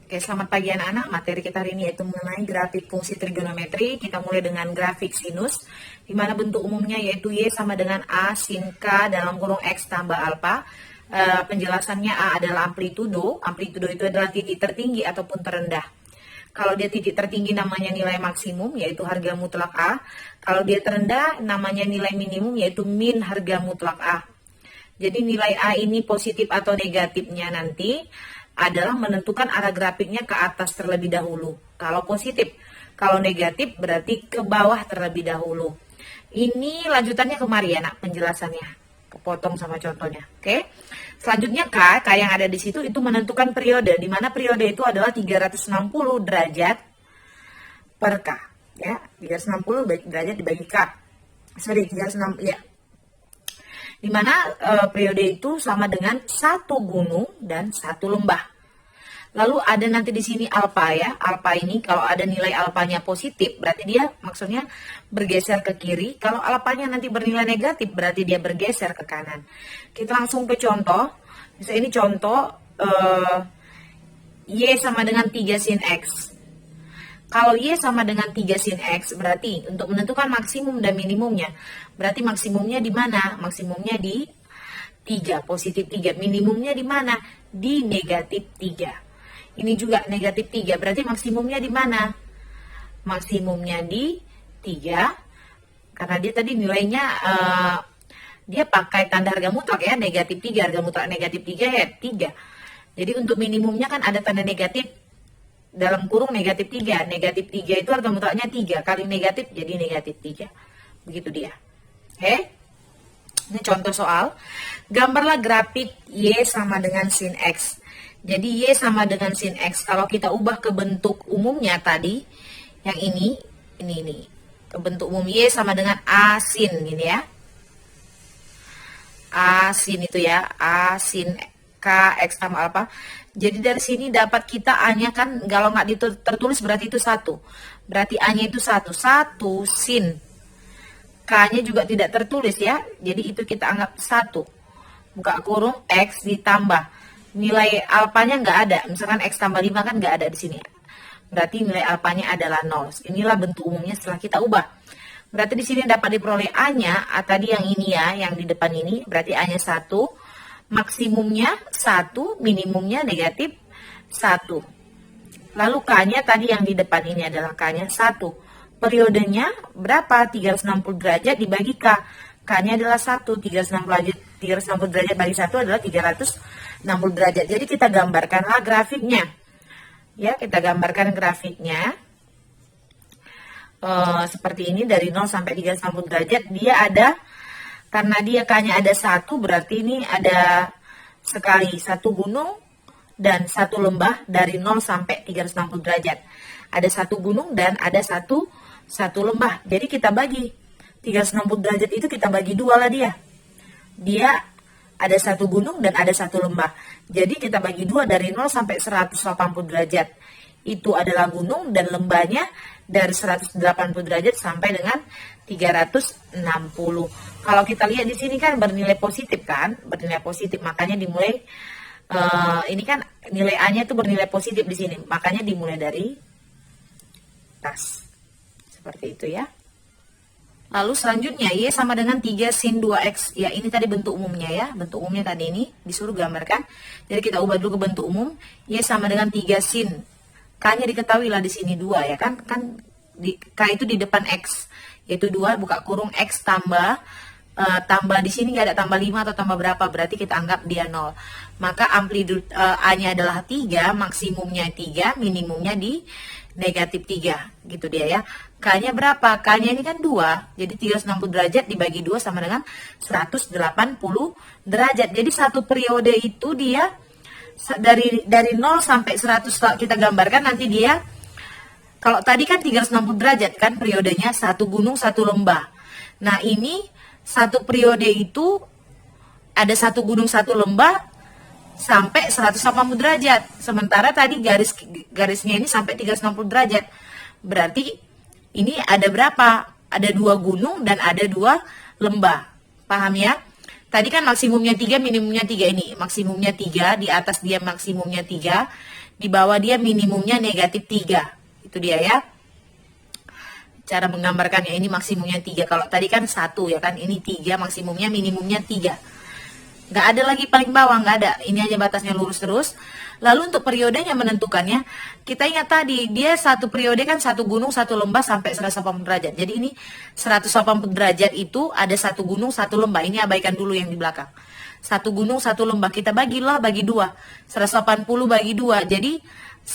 Oke, selamat pagi anak-anak. Materi kita hari ini yaitu mengenai grafik fungsi trigonometri. Kita mulai dengan grafik sinus, di mana bentuk umumnya yaitu Y sama dengan A sin K dalam kurung X tambah alfa. Penjelasannya A adalah amplitudo. Amplitudo itu adalah titik tertinggi ataupun terendah. Kalau dia titik tertinggi namanya nilai maksimum, yaitu harga mutlak A. Kalau dia terendah namanya nilai minimum, yaitu min harga mutlak A. Jadi nilai A ini positif atau negatifnya nanti adalah menentukan arah grafiknya ke atas terlebih dahulu. Kalau positif, kalau negatif berarti ke bawah terlebih dahulu. Ini lanjutannya kemari ya nak, penjelasannya. Kepotong sama contohnya. Oke. Selanjutnya K yang ada di situ itu menentukan periode, di mana periode itu adalah 360 derajat per K. Ya, 360 derajat dibagi K. Sorry, 360 ya. Di mana periode itu sama dengan satu gunung dan satu lembah. Lalu ada nanti di sini alfa ya. Alfa ini kalau ada nilai alfanya positif berarti dia maksudnya bergeser ke kiri. Kalau alfanya nanti bernilai negatif berarti dia bergeser ke kanan. Kita langsung ke contoh. Misalnya ini contoh Y sama dengan 3 sin X. Kalau Y sama dengan 3 sin X, berarti untuk menentukan maksimum dan minimumnya, berarti maksimumnya di mana? Maksimumnya di 3, positif 3. Minimumnya di mana? Di negatif 3. Ini juga negatif 3, berarti maksimumnya di mana? Maksimumnya di 3, karena dia tadi nilainya, dia pakai tanda harga mutlak ya, negatif 3, harga mutlak negatif 3 ya, 3. Jadi untuk minimumnya kan ada tanda negatif, dalam kurung negatif 3. Negatif 3 itu harga mutlaknya 3. Kali negatif jadi negatif 3. Begitu dia. Oke. Ini contoh soal. Gambarlah grafik Y sama dengan sin X. Jadi Y sama dengan sin X. Kalau kita ubah ke bentuk umumnya tadi, yang ini. Ke bentuk umum Y sama dengan A sin. Gini ya. A sin itu ya. A sin K X tambah alfa. Jadi dari sini dapat kita A-nya kan kalau nggak tertulis berarti itu 1. Berarti A-nya itu 1. 1 sin. K-nya juga tidak tertulis ya. Jadi itu kita anggap 1. Buka kurung X ditambah. Nilai alfanya nggak ada. Misalkan X tambah 5 kan nggak ada di sini. Berarti nilai alfanya adalah 0. Inilah bentuk umumnya setelah kita ubah. Berarti di sini dapat diperoleh A-nya. Tadi yang ini ya, yang di depan ini. Berarti A-nya 1. Maksimumnya 1, minimumnya negatif 1. Lalu K-nya tadi yang di depan ini adalah K-nya 1. Periodenya berapa? 360 derajat dibagi K. K-nya adalah 1. 360 derajat bagi 1 adalah 360 derajat. Jadi kita gambarkanlah grafiknya. Ya, kita gambarkan grafiknya. Seperti ini dari 0 sampai 360 derajat. Dia ada, karena dia K-nya ada 1, berarti ini ada sekali satu gunung dan satu lembah dari 0 sampai 360 derajat. Ada satu gunung dan ada satu lembah. Jadi kita bagi 360 derajat itu kita bagi 2 lah dia. Dia ada satu gunung dan ada satu lembah. Jadi kita bagi 2 dari 0 sampai 180 derajat. Itu adalah gunung dan lembahnya dari 180 derajat sampai dengan 360. Kalau kita lihat di sini kan bernilai positif kan, bernilai positif, makanya dimulai ini kan nilai A-nya itu bernilai positif di sini, makanya dimulai dari atas. Seperti itu ya. Lalu selanjutnya Y sama dengan 3 sin 2X. Ya, ini tadi bentuk umumnya ya. Bentuk umumnya tadi ini disuruh gambarkan. Jadi kita ubah dulu ke bentuk umum. Y sama dengan 3 sin. K-nya diketahui lah di sini 2 ya kan. K itu di depan X. Yaitu 2 buka kurung X tambah di sini nggak ada tambah 5 atau tambah berapa, berarti kita anggap dia 0. Maka amplitude A-nya adalah 3, maksimumnya 3, minimumnya di negatif 3, gitu dia ya. K-nya berapa? K-nya ini kan 2, jadi 360 derajat dibagi 2 sama dengan 180 derajat. Jadi satu periode itu dia dari 0 sampai 100 kalau kita gambarkan nanti dia, kalau tadi kan 360 derajat kan periodenya, satu gunung, satu lembah. Nah ini satu periode itu ada satu gunung, satu lembah sampai 180 derajat. Sementara tadi garisnya ini sampai 360 derajat. Berarti ini ada berapa? Ada 2 gunung dan ada 2 lembah. Paham ya? Tadi kan maksimumnya 3, minimumnya 3 ini. Maksimumnya 3, di atas dia maksimumnya 3. Di bawah dia minimumnya negatif 3. Itu dia ya. Cara menggambarkannya, ini maksimumnya 3. Kalau tadi kan 1 ya kan, ini 3 maksimumnya, minimumnya 3. Nggak ada lagi paling bawah, nggak ada. Ini aja batasnya lurus terus. Lalu untuk periodenya menentukannya, kita ingat tadi, dia satu periode kan satu gunung, satu lembah sampai 180 derajat. Jadi ini 180 derajat itu ada satu gunung, satu lembah. Ini abaikan dulu yang di belakang. Satu gunung, satu lembah. Kita bagilah, bagi 2. 180 bagi 2. Jadi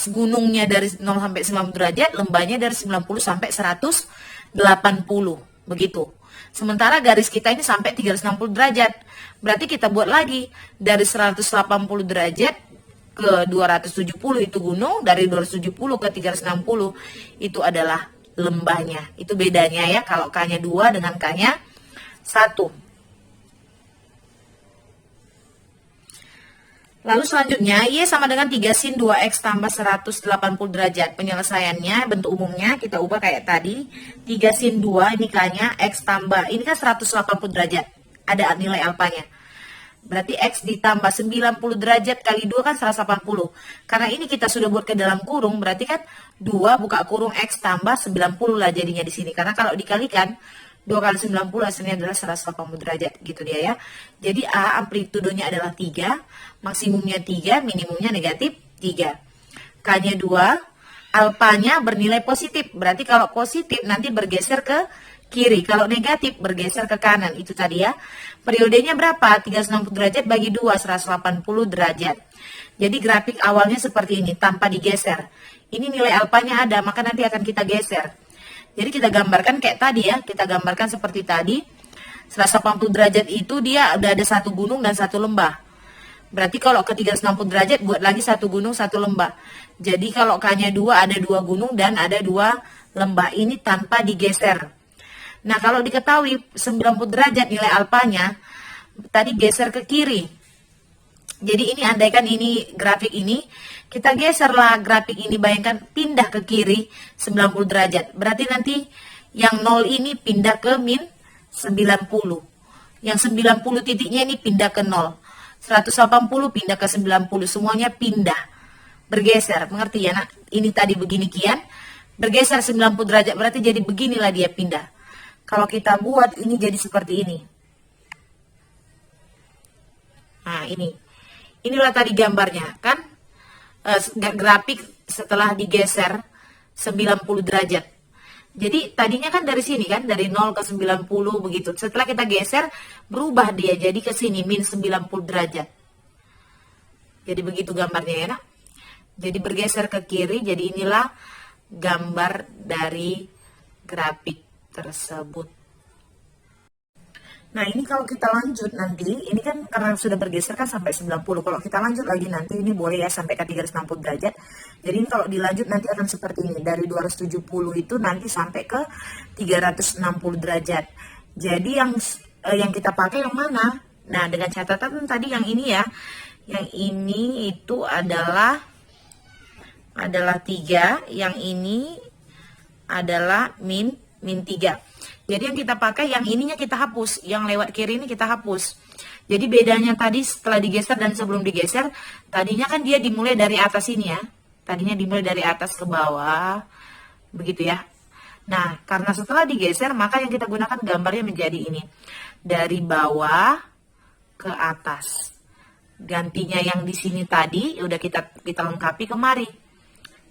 gunungnya dari 0 sampai 90 derajat, lembahnya dari 90 sampai 180. Begitu. Sementara garis kita ini sampai 360 derajat. Berarti kita buat lagi dari 180 derajat ke 270 itu gunung, dari 270 ke 360 itu adalah lembahnya. Itu bedanya ya kalau K-nya 2 dengan K-nya 1. Lalu selanjutnya, Y sama dengan 3 sin 2X tambah 180 derajat. Penyelesaiannya, bentuk umumnya kita ubah kayak tadi. 3 sin 2, ini K-nya, X tambah, ini kan 180 derajat. Ada nilai alfanya. Berarti X ditambah 90 derajat kali 2 kan 180. Karena ini kita sudah buat ke dalam kurung, berarti kan 2 buka kurung X tambah 90 lah jadinya di sini. Karena kalau dikalikan, 2 kali 90 hasilnya adalah 180 derajat gitu dia ya. Jadi A amplitudenya adalah 3, maksimumnya 3, minimumnya negatif 3. K-nya 2, alfanya bernilai positif. Berarti kalau positif nanti bergeser ke kiri, kalau negatif bergeser ke kanan. Itu tadi ya. Periodenya berapa? 360 derajat bagi 2, 180 derajat. Jadi grafik awalnya seperti ini, tanpa digeser. Ini nilai alfanya ada, maka nanti akan kita geser. Jadi kita gambarkan kayak tadi ya, kita gambarkan seperti tadi. 180 derajat itu dia udah ada satu gunung dan satu lembah. Berarti kalau ke 360 derajat buat lagi satu gunung, satu lembah. Jadi kalau K-nya 2 ada 2 gunung dan ada 2 lembah. Ini tanpa digeser. Nah kalau diketahui 90 derajat nilai alfanya, tadi geser ke kiri. Jadi ini andaikan ini grafik ini, kita geserlah grafik ini, bayangkan pindah ke kiri 90 derajat. Berarti nanti yang 0 ini pindah ke min 90. Yang 90 titiknya ini pindah ke 0. 180 pindah ke 90, semuanya pindah. Bergeser, mengerti ya? Nah, ini tadi begini kian, bergeser 90 derajat, berarti jadi beginilah dia pindah. Kalau kita buat ini jadi seperti ini. Nah ini. Inilah tadi gambarnya kan, grafik setelah digeser 90 derajat. Jadi tadinya kan dari sini kan, dari 0 ke 90 begitu. Setelah kita geser, berubah dia jadi ke sini, min 90 derajat. Jadi begitu gambarnya ya. Nah? Jadi bergeser ke kiri, jadi inilah gambar dari grafik tersebut. Nah ini kalau kita lanjut nanti, ini kan karena sudah bergeser kan sampai 90. Kalau kita lanjut lagi nanti, ini boleh ya sampai ke 360 derajat. Jadi kalau dilanjut nanti akan seperti ini. Dari 270 itu nanti sampai ke 360 derajat. Jadi yang kita pakai yang mana? Nah dengan catatan tadi yang ini ya. Yang ini itu adalah 3. Yang ini adalah min 3. Jadi yang kita pakai yang ininya kita hapus, yang lewat kiri ini kita hapus. Jadi bedanya tadi setelah digeser dan sebelum digeser, tadinya kan dia dimulai dari atas ini ya. Tadinya dimulai dari atas ke bawah, begitu ya. Nah, karena setelah digeser, maka yang kita gunakan gambarnya menjadi ini. Dari bawah ke atas. Gantinya yang di sini tadi, udah kita lengkapi kemari.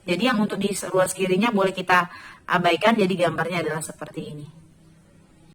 Jadi yang untuk di ruas kirinya boleh kita abaikan, jadi gambarnya adalah seperti ini.